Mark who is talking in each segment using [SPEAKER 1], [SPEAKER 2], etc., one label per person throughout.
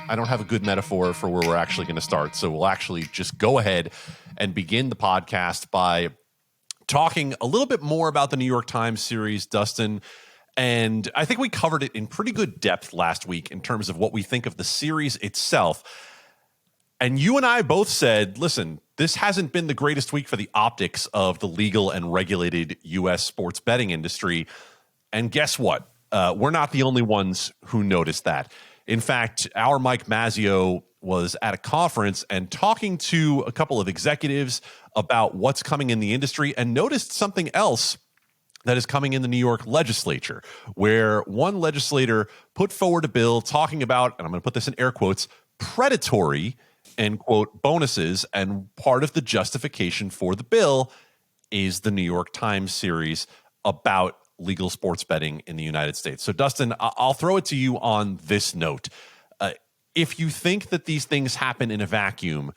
[SPEAKER 1] I don't have a good metaphor for where we're actually going to start. So we'll actually just go ahead and begin the podcast by talking a little bit more about the New York Times series, Dustin. And I think we covered it in pretty good depth last week in terms of what we think of the series itself. And you and I both said, listen, this hasn't been the greatest week for the optics of the legal and regulated U.S. sports betting industry. And guess what? We're not the only ones who noticed that. In fact, our Mike Mazzeo was at a conference and talking to a couple of executives about what's coming in the industry and noticed something else that is coming in the New York legislature, where one legislator put forward a bill talking about, and I'm going to put this in air quotes, predatory, end quote, bonuses. And part of the justification for the bill is the New York Times series about legal sports betting in the United States. So, Dustin, I'll throw it to you on this note. If you think that these things happen in a vacuum,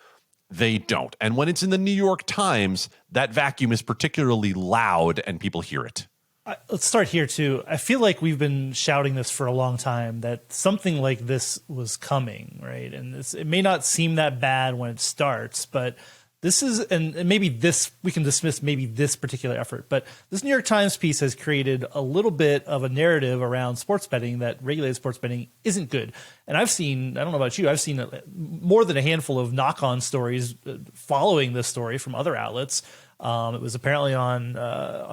[SPEAKER 1] they don't. And when it's in the New York Times, that vacuum is particularly loud and people hear it.
[SPEAKER 2] Let's start here, too. I feel like we've been shouting this for a long time, that something like this was coming, right? And it may not seem that bad when it starts, but this is, and maybe this, we can dismiss maybe this particular effort, but this New York Times piece has created a little bit of a narrative around sports betting that regulated sports betting isn't good. And I've seen, I don't know about you, I've seen more than a handful of knock-on stories following this story from other outlets. It was apparently on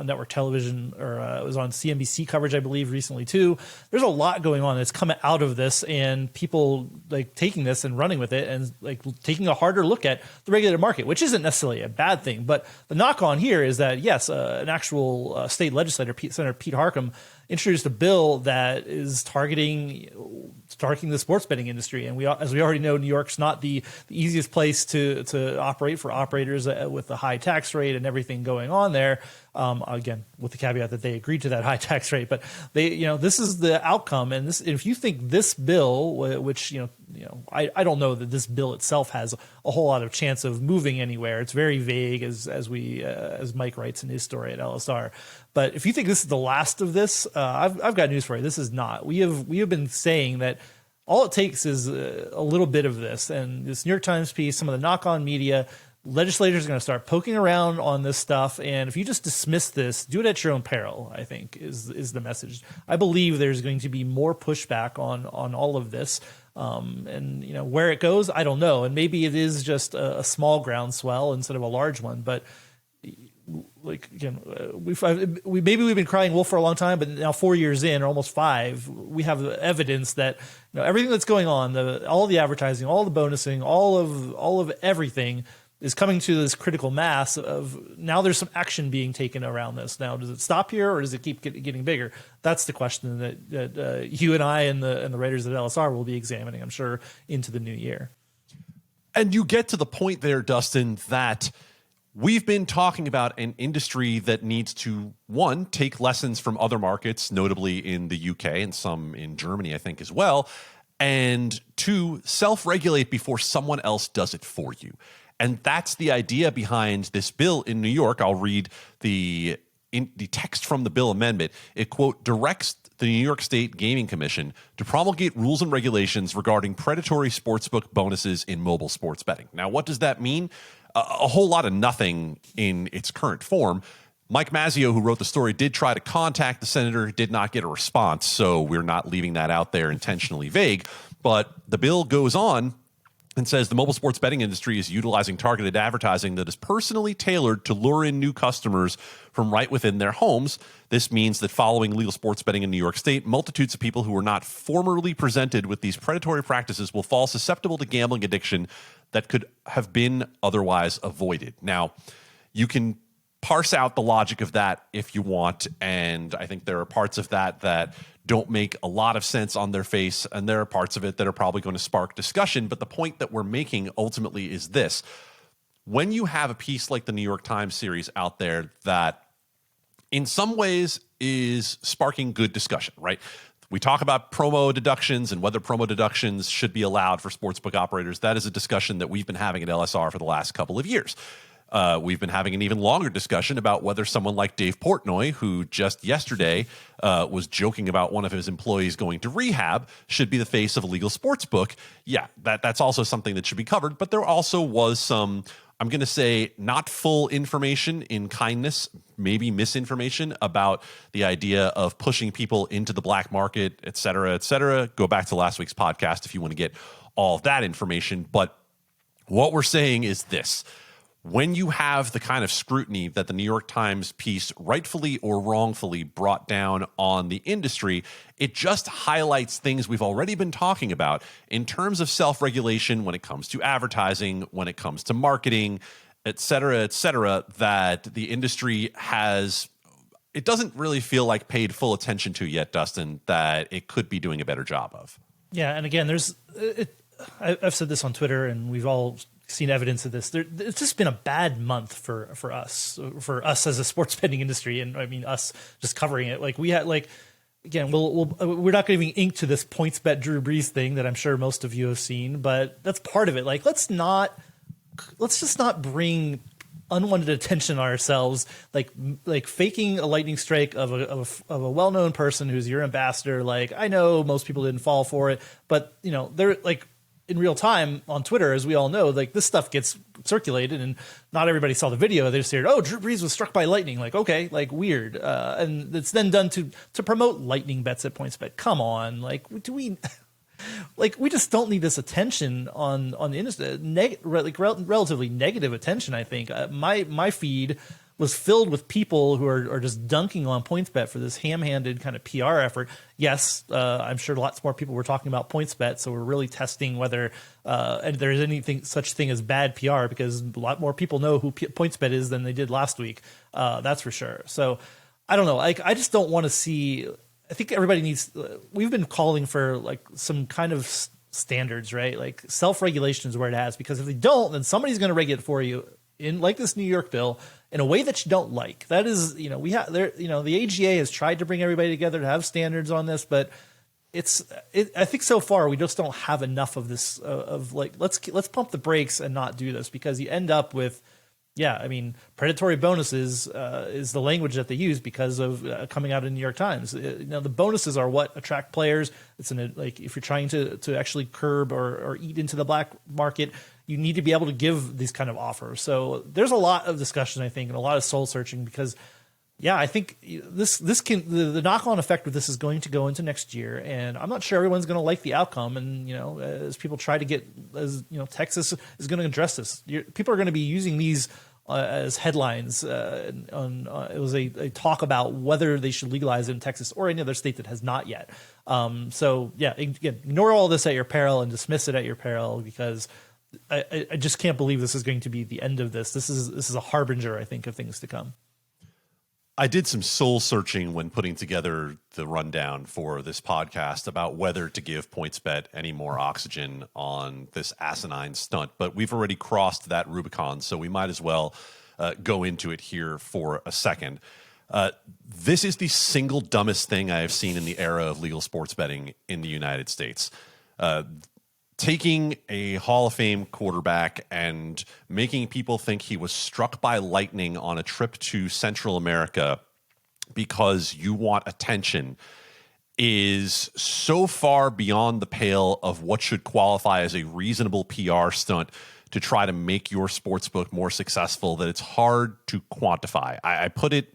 [SPEAKER 2] network television, or it was on CNBC coverage, I believe, recently too. There's a lot going on that's come out of this, and people like taking this and running with it, and like taking a harder look at the regulated market, which isn't necessarily a bad thing. But the knock on here is that yes, an actual state legislator, Senator Pete Harckham, introduced a bill that is targeting the sports betting industry. And as we already know, New York's not the easiest place to operate for operators with the high tax rate and everything going on there. Again, with the caveat that they agreed to that high tax rate, but this is the outcome. And if you think this bill, which I don't know that this bill itself has a whole lot of chance of moving anywhere. It's very vague, as Mike writes in his story at LSR. But if you think this is the last of this, I've got news for you. This is not. We have been saying that all it takes is a little bit of this, and this New York Times piece, some of the knock-on media. Legislators are going to start poking around on this stuff, and if you just dismiss this, do it at your own peril, I think, is the message. I believe there's going to be more pushback on all of this, and where it goes, I don't know, and maybe it is just a small groundswell instead of a large one, but like again, we've been crying wolf for a long time, but now 4 years in, or almost 5, we have evidence that everything that's going on, all the advertising, all the bonusing, all of everything is coming to this critical mass of now there's some action being taken around this. Now, does it stop here or does it keep getting bigger? That's the question that you and I and the writers at LSR will be examining, I'm sure, into the new year.
[SPEAKER 1] And you get to the point there, Dustin, that we've been talking about an industry that needs to, one, take lessons from other markets, notably in the UK and some in Germany, I think, as well, and two, self-regulate before someone else does it for you. And that's the idea behind this bill in New York. I'll read the text from the bill amendment. It, quote, directs the New York State Gaming Commission to promulgate rules and regulations regarding predatory sportsbook bonuses in mobile sports betting. Now, what does that mean? A whole lot of nothing in its current form. Mike Mazzeo, who wrote the story, did try to contact the senator, did not get a response, so we're not leaving that out there intentionally vague. But the bill goes on and says the mobile sports betting industry is utilizing targeted advertising that is personally tailored to lure in new customers from right within their homes. This means that following legal sports betting in New York State, multitudes of people who were not formerly presented with these predatory practices will fall susceptible to gambling addiction that could have been otherwise avoided. Now, you can parse out the logic of that if you want, and I think there are parts of that don't make a lot of sense on their face, and there are parts of it that are probably going to spark discussion. But the point that we're making ultimately is this. When you have a piece like the New York Times series out there that in some ways is sparking good discussion, right? We talk about promo deductions and whether promo deductions should be allowed for sportsbook operators. That is a discussion that we've been having at LSR for the last couple of years. We've been having an even longer discussion about whether someone like Dave Portnoy, who just yesterday was joking about one of his employees going to rehab, should be the face of a legal sports book. Yeah, that's also something that should be covered. But there also was some, I'm going to say, not full information in kindness, maybe misinformation about the idea of pushing people into the black market, et cetera, et cetera. Go back to last week's podcast if you want to get all of that information. But what we're saying is this. When you have the kind of scrutiny that the New York Times piece rightfully or wrongfully brought down on the industry, it just highlights things we've already been talking about in terms of self-regulation when it comes to advertising, when it comes to marketing, et cetera, that the industry has, it doesn't really feel like paid full attention to yet, Dustin, that it could be doing a better job of.
[SPEAKER 2] Yeah, and again, I've said this on Twitter, and we've all seen evidence of this. It's just been a bad month for us as a sports betting industry, and I mean us just covering it. Like we had, like again, we're not giving ink to this PointsBet Drew Brees thing that I'm sure most of you have seen, but that's part of it. Like let's just not bring unwanted attention on ourselves, like faking a lightning strike of a well-known person who's your ambassador. Like I know most people didn't fall for it, but you know they're like. In real time on Twitter, as we all know, like this stuff gets circulated and not everybody saw the video. They just heard, oh, Drew Brees was struck by lightning. Like, okay, like weird. And it's then done to promote lightning bets at PointsBet. Come on. Like, we just don't need this attention on the industry, relatively negative attention. I think my feed was filled with people who are just dunking on PointsBet for this ham-handed kind of PR effort. Yes, I'm sure lots more people were talking about PointsBet, so we're really testing whether there's anything such thing as bad PR, because a lot more people know who PointsBet is than they did last week. That's for sure. So I don't know. I just don't want to see. I think everybody needs. We've been calling for like some kind of standards, right? Like self-regulation is where it has, because if they don't, then somebody's going to regulate for you in like this New York bill in a way that you don't like. That is, you know, we have there, you know, the AGA has tried to bring everybody together to have standards on this, but I think so far we just don't have enough of this of like, let's pump the brakes and not do this, because you end up with, yeah, I mean, predatory bonuses is the language that they use because of coming out in New York Times. You know, the bonuses are what attract players. It's like if you're trying to actually curb or eat into the black market, you need to be able to give these kind of offers. So there's a lot of discussion, I think, and a lot of soul searching, because, yeah, I think this can the knock-on effect of this is going to go into next year, and I'm not sure everyone's going to like the outcome. And you know, as people try to get, as you know, Texas is going to address this. People are going to be using these as headlines. It was a talk about whether they should legalize it in Texas or any other state that has not yet. So yeah, again, ignore all this at your peril and dismiss it at your peril, because I just can't believe this is going to be the end of this. This is a harbinger, I think, of things to come.
[SPEAKER 1] I did some soul searching when putting together the rundown for this podcast about whether to give PointsBet any more oxygen on this asinine stunt, but we've already crossed that Rubicon, so we might as well go into it here for a second. This is the single dumbest thing I have seen in the era of legal sports betting in the United States. Taking a Hall of Fame quarterback and making people think he was struck by lightning on a trip to Central America because you want attention is so far beyond the pale of what should qualify as a reasonable PR stunt to try to make your sportsbook more successful that it's hard to quantify. I put it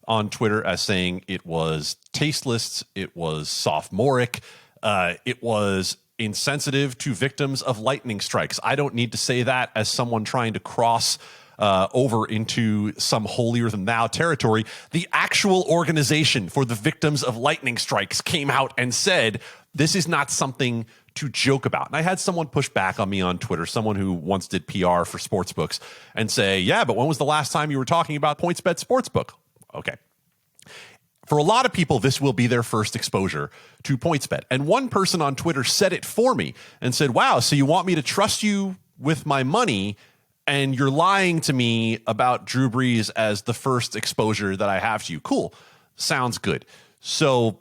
[SPEAKER 1] on Twitter as saying it was tasteless, it was sophomoric, it was insensitive to victims of lightning strikes. I don't need to say that as someone trying to cross over into some holier than thou territory. The actual organization for the victims of lightning strikes came out and said, this is not something to joke about. And I had someone push back on me on Twitter, someone who once did PR for sportsbooks, and say, yeah, but when was the last time you were talking about PointsBet Sportsbook? Okay. For a lot of people, this will be their first exposure to PointsBet. And one person on Twitter said it for me and said, wow, so you want me to trust you with my money, and you're lying to me about Drew Brees as the first exposure that I have to you. Cool. Sounds good. So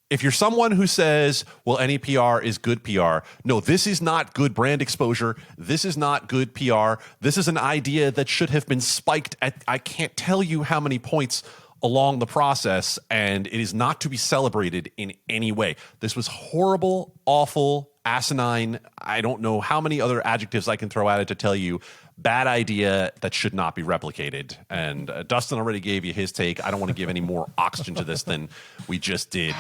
[SPEAKER 1] If you're someone who says, well, any PR is good PR, no, this is not good brand exposure. This is not good PR. This is an idea that should have been spiked at I can't tell you how many points along the process, and it is not to be celebrated in any way. This was horrible, awful, asinine. I don't know how many other adjectives I can throw at it to tell you. Bad idea that should not be replicated. And Dustin already gave you his take. I don't want to give any more oxygen to this than we just did.